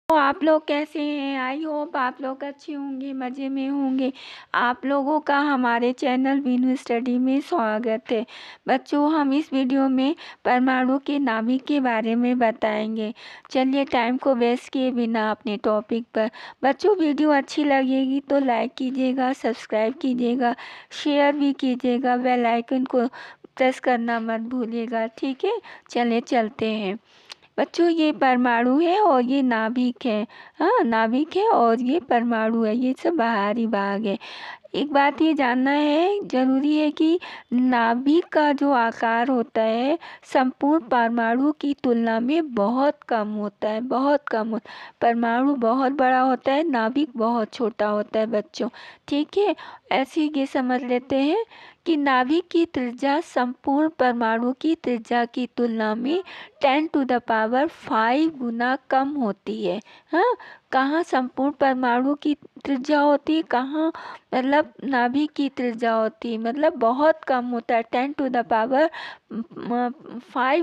तो आप लोग कैसे हैं? आई होप आप लोग अच्छे होंगे, मज़े में होंगे। आप लोगों का हमारे चैनल वीनू स्टडी में स्वागत है। बच्चों, हम इस वीडियो में परमाणु के नाभिक के बारे में बताएंगे। चलिए टाइम को वेस्ट किए बिना अपने टॉपिक पर। बच्चों, वीडियो अच्छी लगेगी तो लाइक कीजिएगा, सब्सक्राइब कीजिएगा, शेयर भी कीजिएगा, बेल आइकन को प्रेस करना मत भूलिएगा। ठीक है, चलिए चलते हैं। बच्चों, ये परमाणु है और ये नाभिक है। हाँ, नाभिक है और ये परमाणु है, ये सब बाहरी भाग है। एक बात ये जानना है, जरूरी है कि नाभिक का जो आकार होता है संपूर्ण परमाणु की तुलना में बहुत कम होता है, बहुत कम परमाणु बहुत बड़ा होता है, नाभिक बहुत छोटा होता है बच्चों। ठीक है, ऐसे ही ये समझ लेते हैं कि नाभिक की त्रिज्या संपूर्ण परमाणु की त्रिज्या की तुलना में 10⁵ गुना कम होती है। हाँ, कहाँ संपूर्ण परमाणु की त्रिज्या होती है, कहाँ मतलब नाभिक की त्रिज्या होती है, मतलब बहुत कम होता है, 10⁵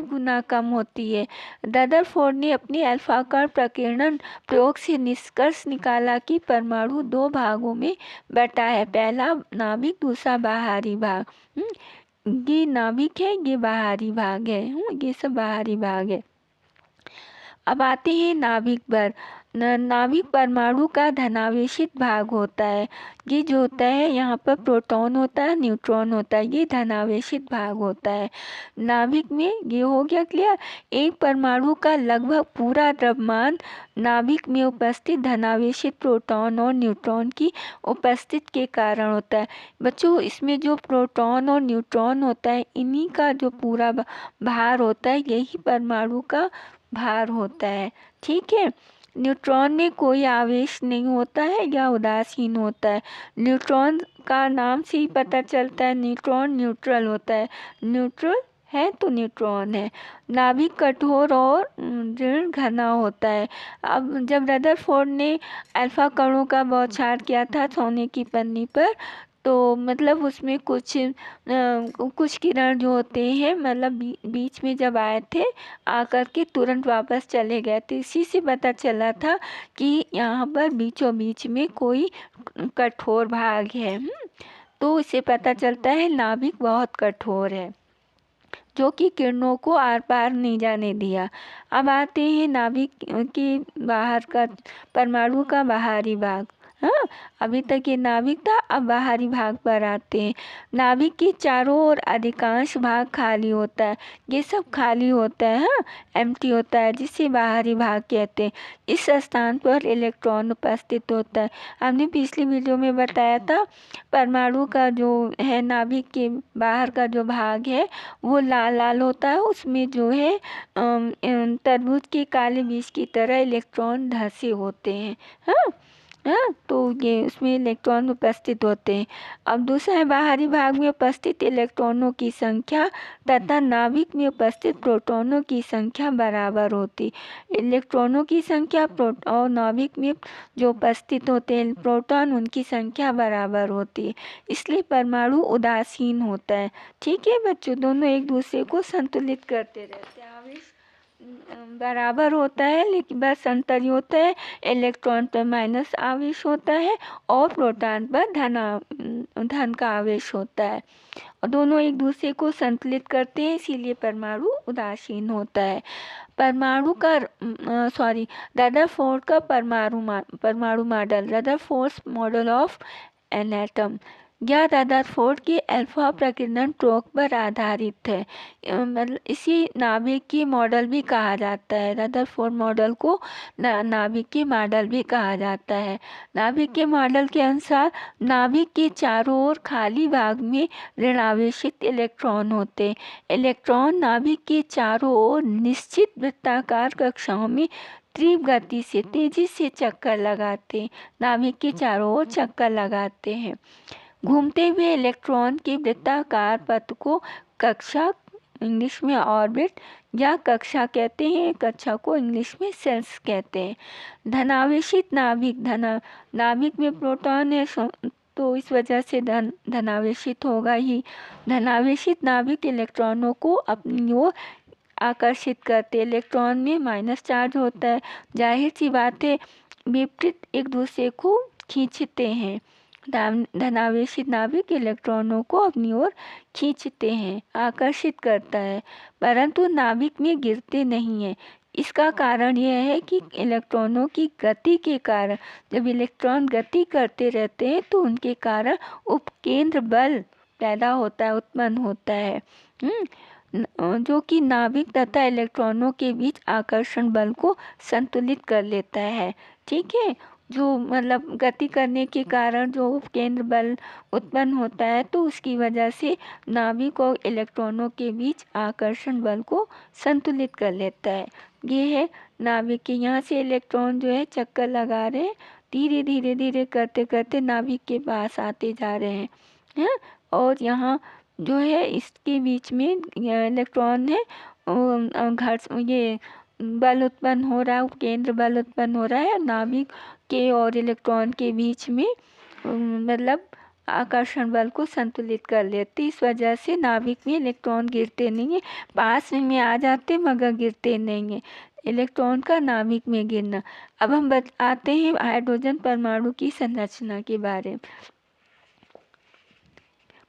गुना कम होती है। रदरफोर्ड ने अपनी अल्फाकार प्रकीर्णन प्रयोग से निष्कर्ष निकाला कि परमाणु दो भागों में बटा है, पहला नाभिक, दूसरा बाहरी भाग। ये नाभिक है, ये बाहरी भाग है। ये सब बाहरी भाग है। अब आते हैं नाभिक पर। नाभिक परमाणु का धनावेशित भाग होता है। ये जो होता है, यहाँ पर प्रोटॉन होता है, न्यूट्रॉन होता है, ये धनावेशित भाग होता है नाभिक में। ये हो गया क्लियर। एक परमाणु का लगभग पूरा द्रव्यमान नाभिक में उपस्थित धनावेशित प्रोटॉन और न्यूट्रॉन की उपस्थिति के कारण होता है। बच्चों, इसमें जो प्रोटॉन और न्यूट्रॉन होता है, इन्हीं का जो पूरा भार होता है, यही परमाणु का भार होता है। ठीक है, न्यूट्रॉन में कोई आवेश नहीं होता है या उदासीन होता है। न्यूट्रॉन का नाम से ही पता चलता है, न्यूट्रॉन न्यूट्रल होता है, न्यूट्रल है तो न्यूट्रॉन है। नाभिक कठोर और दृढ़ घना होता है। अब जब रदरफोर्ड ने अल्फा कणों का बौछार किया था सोने की पन्नी पर, तो मतलब उसमें कुछ किरण जो होते हैं, मतलब बीच में जब आए थे, आकर के तुरंत वापस चले गए थे। इसी से पता चला था कि यहाँ पर बीचों बीच में कोई कठोर भाग है। तो इससे पता चलता है नाभिक बहुत कठोर है, जो कि किरणों को आर पार नहीं जाने दिया। अब आते हैं नाभिक के बाहर का, परमाणु का बाहरी भाग। हाँ, अभी तक ये नाभिक था, अब बाहरी भाग पर आते हैं। नाभिक के चारों ओर अधिकांश भाग खाली होता है, ये सब खाली होता है। हाँ, एम्प्टी होता है, जिसे बाहरी भाग कहते हैं। इस स्थान पर इलेक्ट्रॉन उपस्थित होता है। हमने पिछली वीडियो में बताया था, परमाणु का जो है, नाभिक के बाहर का जो भाग है वो लाल लाल होता है, उसमें जो है तरबूज के काले बीज की तरह इलेक्ट्रॉन धंसे होते हैं। हाँ हाँ, तो ये उसमें इलेक्ट्रॉन उपस्थित होते हैं। अब दूसरा है, बाहरी भाग में उपस्थित इलेक्ट्रॉनों की संख्या तथा नाभिक में उपस्थित प्रोटॉनों की संख्या बराबर होती। इलेक्ट्रॉनों की संख्या और नाभिक में जो उपस्थित होते हैं प्रोटॉन, उनकी संख्या बराबर होती है, इसलिए परमाणु उदासीन होता है। ठीक है बच्चों, दोनों एक दूसरे को संतुलित करते रहते हैं। आवेश बराबर होता है, लेकिन बस अंतर ही होता है, इलेक्ट्रॉन पर माइनस आवेश होता है और प्रोटॉन पर धन का आवेश होता है, और दोनों एक दूसरे को संतुलित करते हैं, इसीलिए परमाणु उदासीन होता है। परमाणु का रदरफोर्ड का परमाणु model, Rutherford model of an atom, यह रदरफोर्ड के अल्फा प्रकीर्णन प्रयोग पर आधारित है। मतलब इसी नाभिक की मॉडल भी कहा जाता है, रदरफोर्ड मॉडल को नाभिक की मॉडल भी कहा जाता है। नाभिक के मॉडल के अनुसार नाभिक के चारों ओर खाली भाग में ऋणावेशित इलेक्ट्रॉन होते। इलेक्ट्रॉन नाभिक के चारों ओर निश्चित वृत्ताकार कक्षाओं में तीव्र गति से तेजी से चक्कर लगाते, नाभिक के चारों ओर चक्कर लगाते हैं। घूमते हुए इलेक्ट्रॉन के वृत्ताकार पथ को कक्षा, इंग्लिश में ऑर्बिट, या कक्षा कहते हैं, कक्षा को इंग्लिश में सेल्स कहते हैं। धनावेशित नाभिक, नाभिक में प्रोटॉन है, तो इस वजह से धनावेशित होगा ही। धनावेशित नाभिक इलेक्ट्रॉनों को अपनी ओर आकर्षित करते हैं। इलेक्ट्रॉन में माइनस चार्ज होता है, जाहिर सी बात है विपरीत एक दूसरे को खींचते हैं। धनावेशित नाभिक इलेक्ट्रॉनों को अपनी ओर खींचते हैं, आकर्षित करता है, परंतु नाभिक में गिरते नहीं हैं। इसका कारण यह है कि इलेक्ट्रॉनों की गति के कारण, जब इलेक्ट्रॉन गति करते रहते हैं तो उनके कारण उपकेंद्र बल पैदा होता है, उत्पन्न होता है, जो कि नाभिक तथा इलेक्ट्रॉनों के बीच आकर्षण बल को संतुलित कर लेता है। ठीक है, जो मतलब गति करने के कारण जो उपकेंद्र बल उत्पन्न होता है तो उसकी वजह से नाभिक और इलेक्ट्रॉनों के बीच आकर्षण बल को संतुलित कर लेता है। ये है नाभिक के, यहाँ से इलेक्ट्रॉन जो है चक्कर लगा रहे हैं, धीरे धीरे धीरे करते करते नाभिक के पास आते जा रहे हैं, और यहाँ जो है इसके बीच में इलेक्ट्रॉन है, घर ये बल उत्पन्न हो रहा है, केंद्र बल उत्पन्न हो रहा है नाभिक के और इलेक्ट्रॉन के बीच में, मतलब आकर्षण बल को संतुलित कर लेते। इस वजह से नाभिक में इलेक्ट्रॉन गिरते नहीं हैं, पास में आ जाते मगर गिरते नहीं हैं। इलेक्ट्रॉन का नाभिक में गिरना। अब हम आते हैं हाइड्रोजन परमाणु की संरचना के बारे में।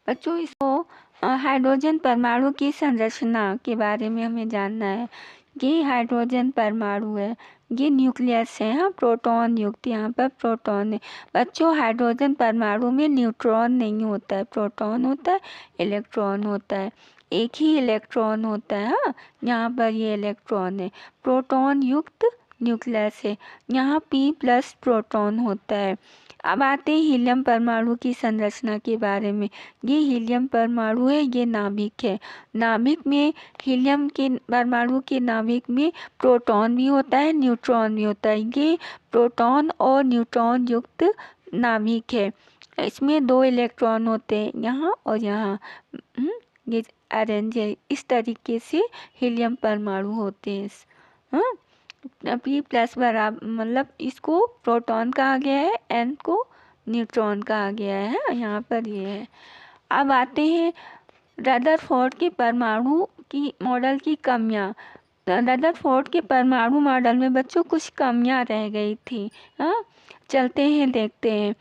बच्चों, इसको हाइड्रोजन परमाणु की संरचना के बारे में हमें जानना है। ये हाइड्रोजन परमाणु है, ये न्यूक्लियस है, हाँ, प्रोटॉन युक्त, यहाँ पर प्रोटॉन है। बच्चों, हाइड्रोजन परमाणु में न्यूट्रॉन नहीं होता है, प्रोटॉन होता है, इलेक्ट्रॉन होता है, एक ही इलेक्ट्रॉन होता है। हाँ, यहाँ पर ये इलेक्ट्रॉन है, प्रोटॉन युक्त न्यूक्लियस है, यहाँ P+ प्रोटॉन होता है। अब आते हैं हीलियम परमाणु की संरचना के बारे में। ये हीलियम परमाणु है, ये नाभिक है। नाभिक में हीलियम के परमाणु के नाभिक में प्रोटॉन भी होता है, न्यूट्रॉन भी होता है। ये प्रोटॉन और न्यूट्रॉन युक्त नाभिक है। इसमें 2 इलेक्ट्रॉन होते हैं, यहाँ और यहाँ। ये अरेंज है, इस तरीके से हीलियम परमाणु होते हैं। हाँ, P+ बराबर, मतलब इसको प्रोटॉन कहा गया है, N को न्यूट्रॉन कहा गया है, यहाँ पर ये है। अब आते हैं रदरफोर्ड के परमाणु की मॉडल की कमियाँ। रदरफोर्ड के परमाणु मॉडल में बच्चों कुछ कमियाँ रह गई थी। हाँ, चलते हैं देखते हैं।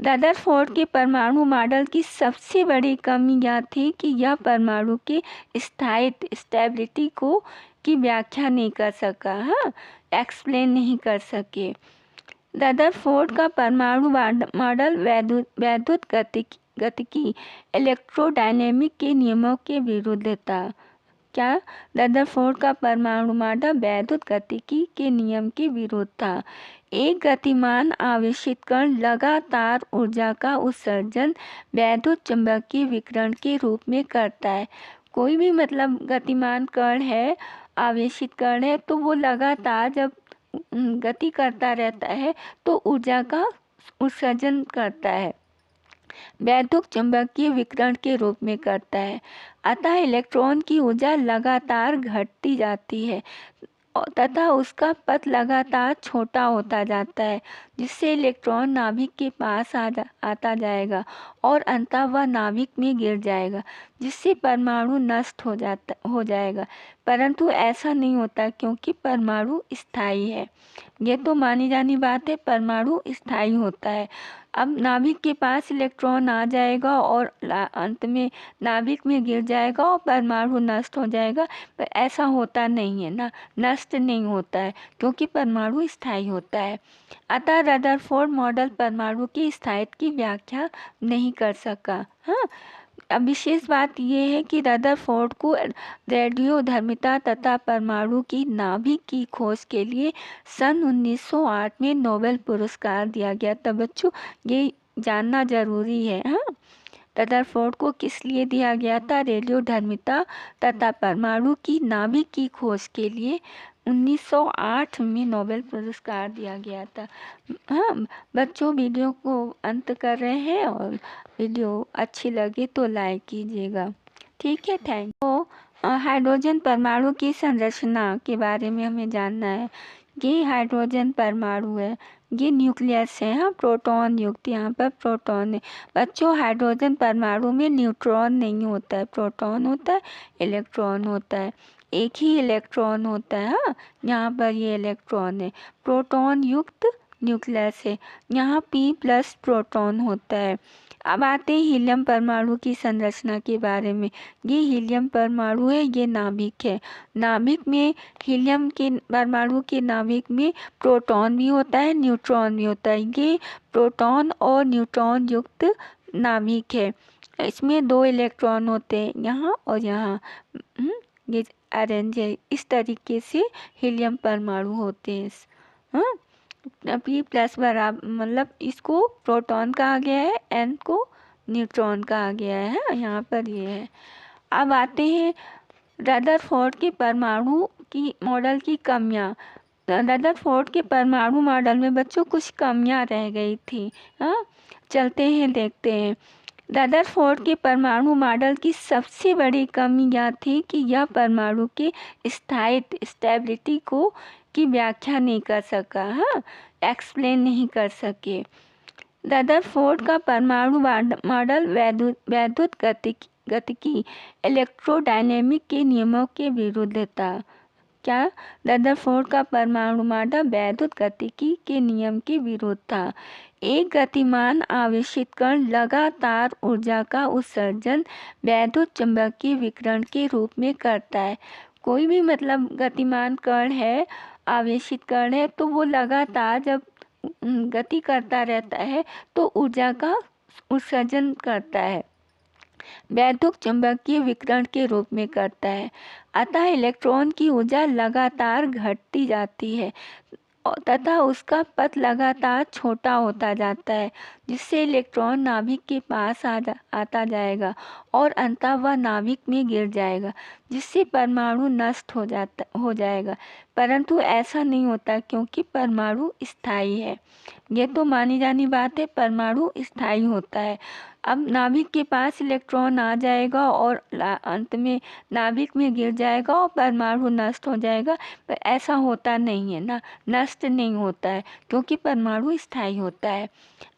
रदरफोर्ड के परमाणु मॉडल की सबसे बड़ी कमी यह थी कि यह परमाणु के स्थायित्व, स्टेबिलिटी को की व्याख्या नहीं कर सका, हाँ, एक्सप्लेन नहीं कर सके। रदरफोर्ड का परमाणु मॉडल वैद्युत गतिकी इलेक्ट्रोडायनेमिक के नियमों के विरुद्ध था। क्या? रदरफोर्ड का परमाणु मॉडल वैद्युत गतिकी के नियम के विरुद्ध था। एक गतिमान आवेशित कण लगातार ऊर्जा का उत्सर्जन वैद्युत चुंबकीय विकिरण के रूप में करता है। कोई भी मतलब गतिमान कण है, आवेशित कण है, तो वो लगातार जब गति करता रहता है तो ऊर्जा का उत्सर्जन करता है, वैद्युत चुंबकीय विकिरण के रूप में करता है। अतः इलेक्ट्रॉन की ऊर्जा लगातार घटती जाती है तथा उसका पथ लगातार छोटा होता जाता है, जिससे इलेक्ट्रॉन नाभिक के पास आता जाएगा और अंततः वह नाभिक में गिर जाएगा, जिससे परमाणु नष्ट हो जाएगा। परंतु ऐसा नहीं होता, क्योंकि परमाणु स्थायी है। ये तो मानी जानी बात है, परमाणु स्थायी होता है। अब नाभिक के पास इलेक्ट्रॉन आ जाएगा और अंत में नाभिक में गिर जाएगा और परमाणु नष्ट हो जाएगा, पर ऐसा होता नहीं है ना, नष्ट नहीं होता है, क्योंकि परमाणु स्थायी होता है। अतः रदरफोर्ड मॉडल परमाणु की स्थायित्व की व्याख्या नहीं कर सका। हाँ, अब विशेष बात यह है कि रदरफोर्ड को रेडियोधर्मिता तथा परमाणु की नाभिक की खोज के लिए सन 1908 में नोबेल पुरस्कार दिया गया था। बच्चों, ये जानना जरूरी है। हाँ, रदरफोर्ड को किस लिए दिया गया था? रेडियोधर्मिता तथा परमाणु की नाभिक की खोज के लिए 1908 में नोबेल पुरस्कार दिया गया था। हाँ बच्चों, वीडियो को अंत कर रहे हैं और वीडियो अच्छी लगे तो लाइक कीजिएगा। ठीक है, थैंक यू। हाइड्रोजन परमाणु की संरचना के बारे में हमें जानना है। ये हाइड्रोजन परमाणु है, ये न्यूक्लियस है, हाँ, प्रोटॉन युक्त, यहाँ पर प्रोटॉन है। बच्चों, हाइड्रोजन परमाणु में न्यूट्रॉन नहीं होता है, प्रोटॉन होता है, इलेक्ट्रॉन होता है। एक ही इलेक्ट्रॉन होता है। हाँ, यहाँ पर ये इलेक्ट्रॉन है, प्रोटॉन युक्त न्यूक्लियस है, यहाँ P+ प्रोटॉन होता है। अब आते हैं हीलियम परमाणु की संरचना के बारे में। ये हीलियम परमाणु है, ये नाभिक है। नाभिक में हीलियम के परमाणु के नाभिक में प्रोटॉन भी होता है, न्यूट्रॉन भी होता है। ये प्रोटॉन और न्यूट्रॉन युक्त नाभिक है। इसमें 2 इलेक्ट्रॉन होते हैं, यहाँ और यहाँ। ये अरेंज है, इस तरीके से हीलियम परमाणु होते हैं। हाँ, P+ बराबर मतलब इसको प्रोटॉन कहा गया है, N को न्यूट्रॉन कहा गया है। यहाँ पर ये है। अब आते हैं रदरफोर्ड के परमाणु की मॉडल की कमियाँ। रदरफोर्ड के परमाणु मॉडल में बच्चों कुछ कमियाँ रह गई थी। हाँ, चलते हैं देखते हैं। रदरफोर्ड के परमाणु मॉडल की सबसे बड़ी कमी यह थी कि यह परमाणु के स्थायित्व स्टेबिलिटी को की व्याख्या नहीं कर सका। हाँ, एक्सप्लेन नहीं कर सके। रदरफोर्ड का परमाणु मॉडल वैद्युत गतिकी इलेक्ट्रोडायनेमिक के नियमों के विरुद्ध था। क्या? रदरफोर्ड का परमाणु मॉडल वैद्युत गतिकी के नियम के विरुद्ध था। एक गतिमान आवेशित कण लगातार ऊर्जा का उत्सर्जन वैद्युत चुंबकीय विकिरण के रूप में करता है। कोई भी मतलब गतिमान कण है, आवेशित कण है, तो वो लगातार जब गति करता रहता है तो ऊर्जा का उत्सर्जन करता है, वैद्युत चुंबकीय विकिरण के रूप में करता है। अतः इलेक्ट्रॉन की ऊर्जा लगातार घटती जाती है तथा उसका पथ लगातार छोटा होता जाता है, जिससे इलेक्ट्रॉन नाभिक के पास आता जाएगा और अंततः वह नाभिक में गिर जाएगा, जिससे परमाणु नष्ट हो जाएगा। परंतु ऐसा नहीं होता, क्योंकि परमाणु स्थायी है। ये तो मानी जानी बात है, परमाणु स्थायी होता है। अब नाभिक के पास इलेक्ट्रॉन आ जाएगा और अंत में नाभिक में गिर जाएगा और परमाणु नष्ट हो जाएगा, पर ऐसा होता नहीं है ना, नष्ट नहीं होता है, क्योंकि परमाणु स्थायी होता है।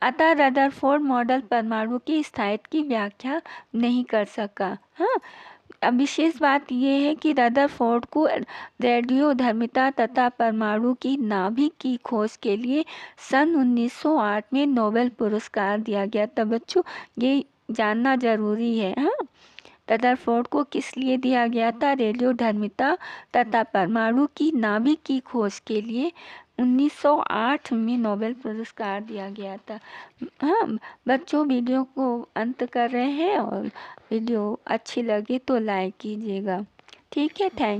अतः रदरफोर्ड मॉडल परमाणु की स्थायित्व की व्याख्या नहीं कर सका। हाँ, अब विशेष बात यह है कि रदरफोर्ड को रेडियोधर्मिता तथा परमाणु की नाभिक की खोज के लिए सन 1908 में नोबेल पुरस्कार दिया गया था। बच्चों, ये जानना जरूरी है। हाँ, रदरफोर्ड को किस लिए दिया गया था? रेडियोधर्मिता तथा परमाणु की नाभिक की खोज के लिए 1908 में नोबेल पुरस्कार दिया गया था। हाँ बच्चों, वीडियो को अंत कर रहे हैं और वीडियो अच्छी लगे तो लाइक कीजिएगा। ठीक है, थैंक